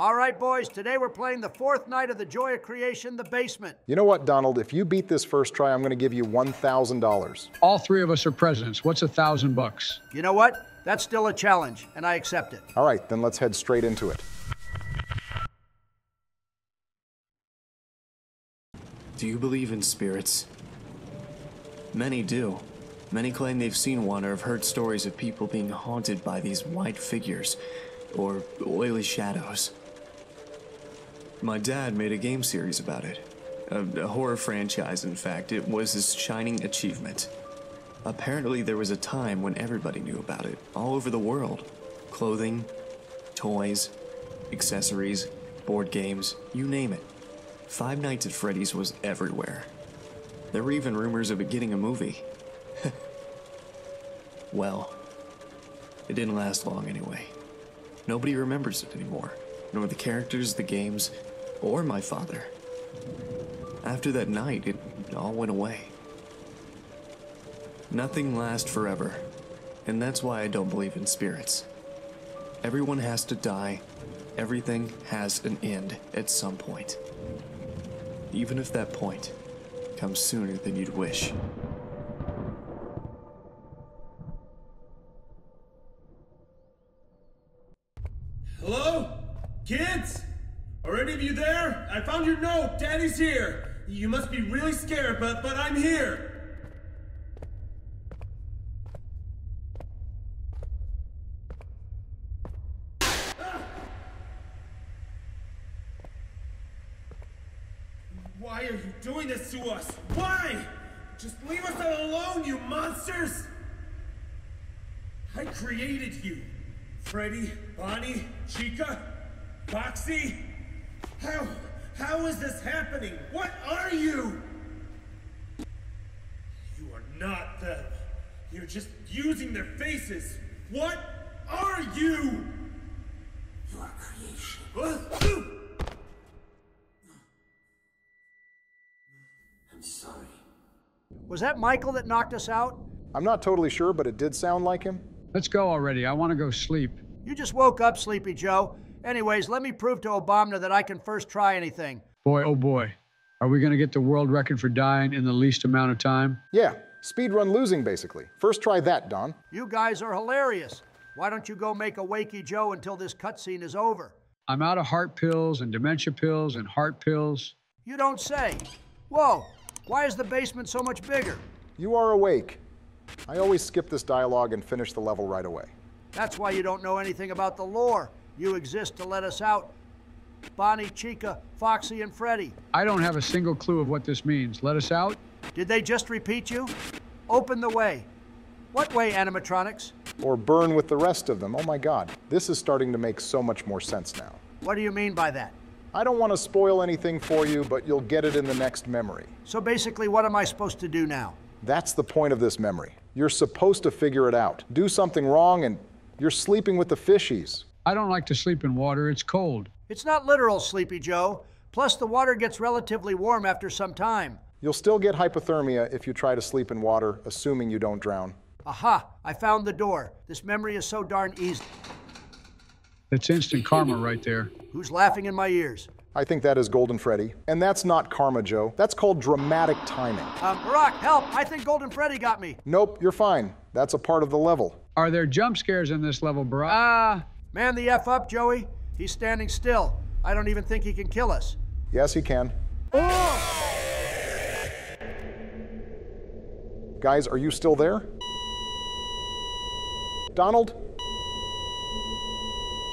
All right, boys, today we're playing the fourth night of the Joy of Creation, The Basement. You know what, Donald? If you beat this first try, I'm going to give you $1,000. All three of us are presidents. What's $1,000? You know what? That's still a challenge, and I accept it. All right, then let's head straight into it. Do you believe in spirits? Many do. Many claim they've seen one or have heard stories of people being haunted by these white figures, or oily shadows. My dad made a game series about it. A horror franchise, in fact. It was his shining achievement. Apparently there was a time when everybody knew about it, all over the world. Clothing, toys, accessories, board games, you name it. Five Nights at Freddy's was everywhere. There were even rumors of it getting a movie. Well, it didn't last long anyway. Nobody remembers it anymore, nor the characters, the games, or my father. After that night, it all went away. Nothing lasts forever, and that's why I don't believe in spirits. Everyone has to die. Everything has an end at some point. Even if that point comes sooner than you'd wish. Hello? Kids? Are any of you there? I found your note. Daddy's here. You must be really scared, but I'm here. Why are you doing this to us? Why? Just leave us all alone, you monsters! I created you. Freddy, Bonnie, Chica, Foxy. How is this happening? What are you? You are not them. You're just using their faces. What are you? You are creation. I'm sorry. Was that Michael that knocked us out? I'm not totally sure, but it did sound like him. Let's go already. I want to go sleep. You just woke up, Sleepy Joe. Anyways, let me prove to Obama that I can first try anything. Boy, oh boy. Are we going to get the world record for dying in the least amount of time? Yeah, speedrun losing, basically. First try that, Don. You guys are hilarious. Why don't you go make a wakey Joe until this cutscene is over? I'm out of heart pills and dementia pills and heart pills. You don't say. Whoa, why is the basement so much bigger? You are awake. I always skip this dialogue and finish the level right away. That's why you don't know anything about the lore. You exist to let us out. Bonnie, Chica, Foxy, and Freddy. I don't have a single clue of what this means. Let us out? Did they just repeat you? Open the way. What way, animatronics? Or burn with the rest of them. Oh my God, this is starting to make so much more sense now. What do you mean by that? I don't want to spoil anything for you, but you'll get it in the next memory. So basically, what am I supposed to do now? That's the point of this memory. You're supposed to figure it out. Do something wrong and you're sleeping with the fishies. I don't like to sleep in water. It's cold. It's not literal, Sleepy Joe. Plus, the water gets relatively warm after some time. You'll still get hypothermia if you try to sleep in water, assuming you don't drown. Aha, I found the door. This memory is so darn easy. That's instant karma right there. Who's laughing in my ears? I think that is Golden Freddy. And that's not karma, Joe. That's called dramatic timing. Barack, help! I think Golden Freddy got me. Nope, you're fine. That's a part of the level. Are there jump scares in this level, Barack? Man the F up, Joey. He's standing still. I don't even think he can kill us. Yes, he can. Guys, are you still there? Donald?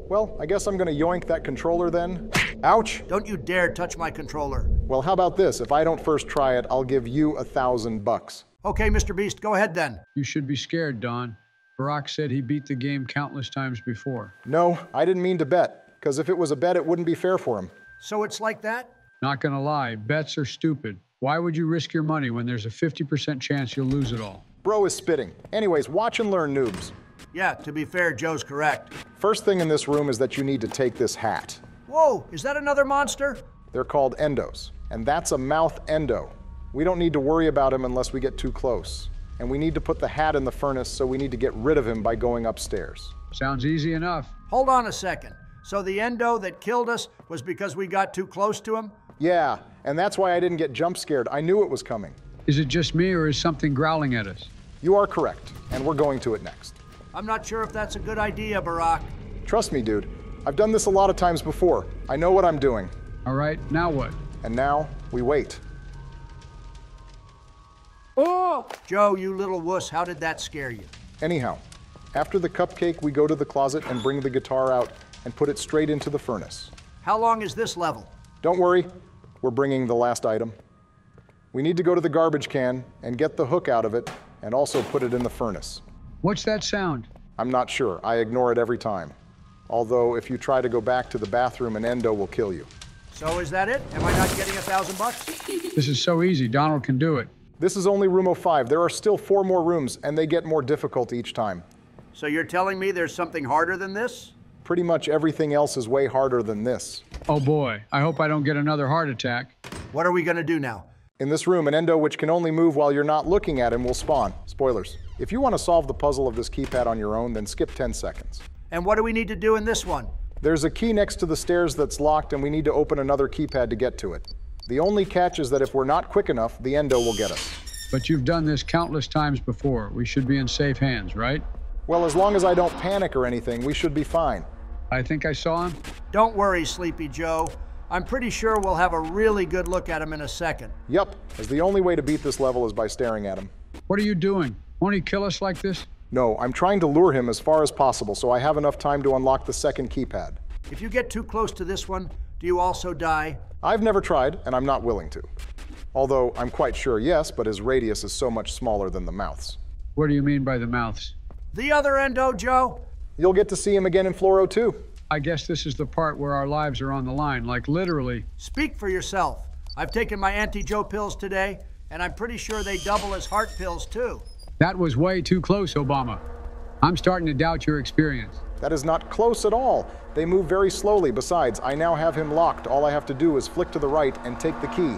Well, I guess I'm gonna yoink that controller then. Ouch! Don't you dare touch my controller. Well, how about this? If I don't first try it, I'll give you $1,000. Okay, Mr. Beast, go ahead then. You should be scared, Don. Barack said he beat the game countless times before. No, I didn't mean to bet, because if it was a bet, it wouldn't be fair for him. So it's like that? Not gonna lie, bets are stupid. Why would you risk your money when there's a 50% chance you'll lose it all? Bro is spitting. Anyways, watch and learn, noobs. Yeah, to be fair, Joe's correct. First thing in this room is that you need to take this hat. Whoa, is that another monster? They're called endos, and that's a mouth endo. We don't need to worry about him unless we get too close. And we need to put the hat in the furnace, so we need to get rid of him by going upstairs. Sounds easy enough. Hold on a second. So the endo that killed us was because we got too close to him? Yeah, and that's why I didn't get jump scared. I knew it was coming. Is it just me, or is something growling at us? You are correct, and we're going to it next. I'm not sure if that's a good idea, Barack. Trust me, dude. I've done this a lot of times before. I know what I'm doing. All right, now what? And now, we wait. Oh! Joe, you little wuss, how did that scare you? Anyhow, after the cupcake, we go to the closet and bring the guitar out and put it straight into the furnace. How long is this level? Don't worry, we're bringing the last item. We need to go to the garbage can and get the hook out of it and also put it in the furnace. What's that sound? I'm not sure. I ignore it every time. Although, if you try to go back to the bathroom, an endo will kill you. So is that it? Am I not getting $1,000? This is so easy. Donald can do it. This is only room 05. There are still 4 more rooms, and they get more difficult each time. So you're telling me there's something harder than this? Pretty much everything else is way harder than this. Oh boy, I hope I don't get another heart attack. What are we gonna do now? In this room, an endo which can only move while you're not looking at him will spawn. Spoilers. If you want to solve the puzzle of this keypad on your own, then skip 10 seconds. And what do we need to do in this one? There's a key next to the stairs that's locked, and we need to open another keypad to get to it. The only catch is that if we're not quick enough, the endo will get us. But you've done this countless times before. We should be in safe hands, right? Well, as long as I don't panic or anything, we should be fine. I think I saw him. Don't worry, Sleepy Joe. I'm pretty sure we'll have a really good look at him in a second. Yup, as the only way to beat this level is by staring at him. What are you doing? Won't he kill us like this? No, I'm trying to lure him as far as possible so I have enough time to unlock the second keypad. If you get too close to this one, do you also die? I've never tried, and I'm not willing to. Although, I'm quite sure yes, but his radius is so much smaller than the mouth's. What do you mean by the mouths? The other endo, Joe? You'll get to see him again in floor 02. I guess this is the part where our lives are on the line, like literally. Speak for yourself. I've taken my anti-Joe pills today, and I'm pretty sure they double as heart pills, too. That was way too close, Obama. I'm starting to doubt your experience. That is not close at all. They move very slowly. Besides, I now have him locked. All I have to do is flick to the right and take the key.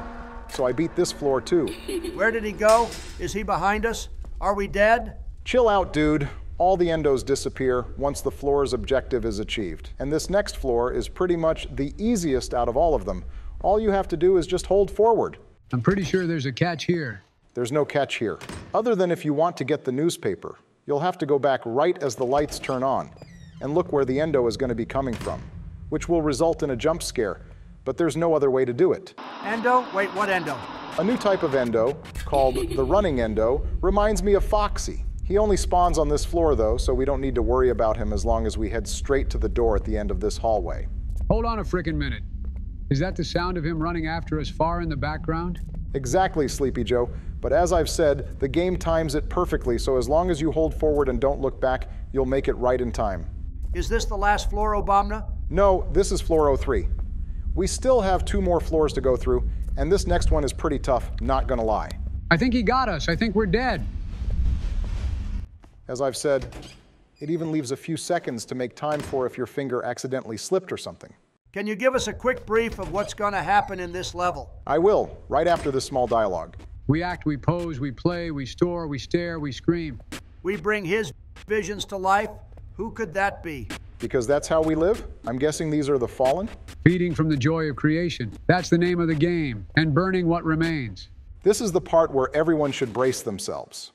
So I beat this floor, too. Where did he go? Is he behind us? Are we dead? Chill out, dude. All the endos disappear once the floor's objective is achieved. And this next floor is pretty much the easiest out of all of them. All you have to do is just hold forward. I'm pretty sure there's a catch here. There's no catch here. Other than if you want to get the newspaper, you'll have to go back right as the lights turn on and look where the endo is going to be coming from, which will result in a jump scare. But there's no other way to do it. Endo? Wait, what endo? A new type of endo, called the running endo, reminds me of Foxy. He only spawns on this floor, though, so we don't need to worry about him as long as we head straight to the door at the end of this hallway. Hold on a frickin' minute. Is that the sound of him running after us far in the background? Exactly, Sleepy Joe. But as I've said, the game times it perfectly, so as long as you hold forward and don't look back, you'll make it right in time. Is this the last floor, Obama? No, this is floor 03. We still have 2 more floors to go through, and this next one is pretty tough, not gonna lie. I think he got us. I think we're dead. As I've said, it even leaves a few seconds to make time for if your finger accidentally slipped or something. Can you give us a quick brief of what's gonna happen in this level? I will, right after this small dialogue. We act, we pose, we play, we store, we stare, we scream. We bring his visions to life? Who could that be? Because that's how we live? I'm guessing these are the fallen? Feeding from the joy of creation. That's the name of the game. And burning what remains. This is the part where everyone should brace themselves.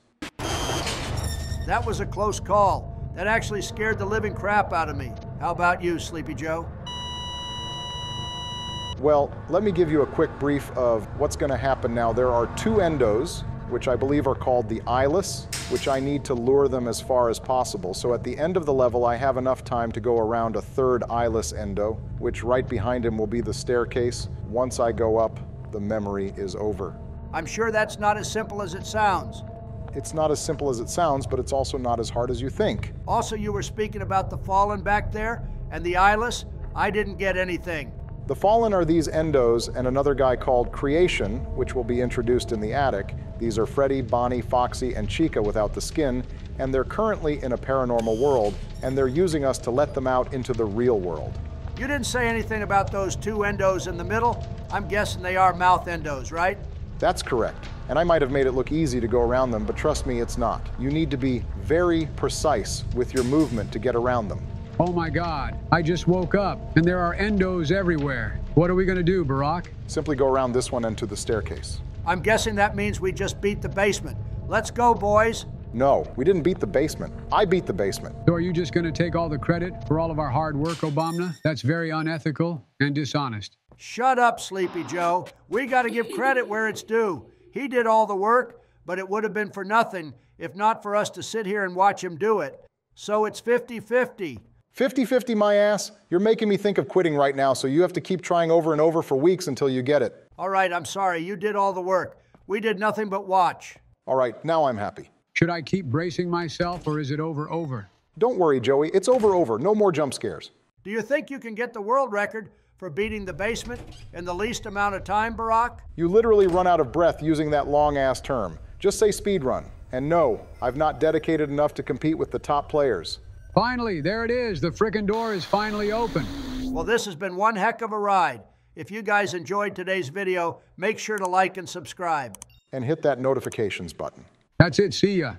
That was a close call. That actually scared the living crap out of me. How about you, Sleepy Joe? Well, let me give you a quick brief of what's going to happen now. There are 2 endos, which I believe are called the eyeless, which I need to lure them as far as possible. So at the end of the level, I have enough time to go around a 3rd eyeless endo, which right behind him will be the staircase. Once I go up, the memory is over. I'm sure that's not as simple as it sounds. It's not as simple as it sounds, but it's also not as hard as you think. Also, you were speaking about the fallen back there and the eyeless. I didn't get anything. The fallen are these endos and another guy called Creation, which will be introduced in the attic. These are Freddy, Bonnie, Foxy, and Chica without the skin, and they're currently in a paranormal world, and they're using us to let them out into the real world. You didn't say anything about those 2 endos in the middle. I'm guessing they are mouth endos, right? That's correct. And I might have made it look easy to go around them, but trust me, it's not. You need to be very precise with your movement to get around them. Oh my God, I just woke up and there are endos everywhere. What are we gonna do, Barack? Simply go around this one and to the staircase. I'm guessing that means we just beat the basement. Let's go, boys. No, we didn't beat the basement. I beat the basement. So are you just gonna take all the credit for all of our hard work, Obama? That's very unethical and dishonest. Shut up, Sleepy Joe. We gotta give credit where it's due. He did all the work, but it would have been for nothing if not for us to sit here and watch him do it. So it's 50-50. 50-50 my ass? You're making me think of quitting right now, so you have to keep trying over and over for weeks until you get it. All right, I'm sorry. You did all the work. We did nothing but watch. All right, now I'm happy. Should I keep bracing myself or is it over? Don't worry, Joey. It's over. No more jump scares. Do you think you can get the world record for beating the basement in the least amount of time, Barack? You literally run out of breath using that long-ass term. Just say speed run. And no, I've not dedicated enough to compete with the top players. Finally, there it is. The frickin' door is finally open. Well, this has been one heck of a ride. If you guys enjoyed today's video, make sure to like and subscribe. And hit that notifications button. That's it. See ya.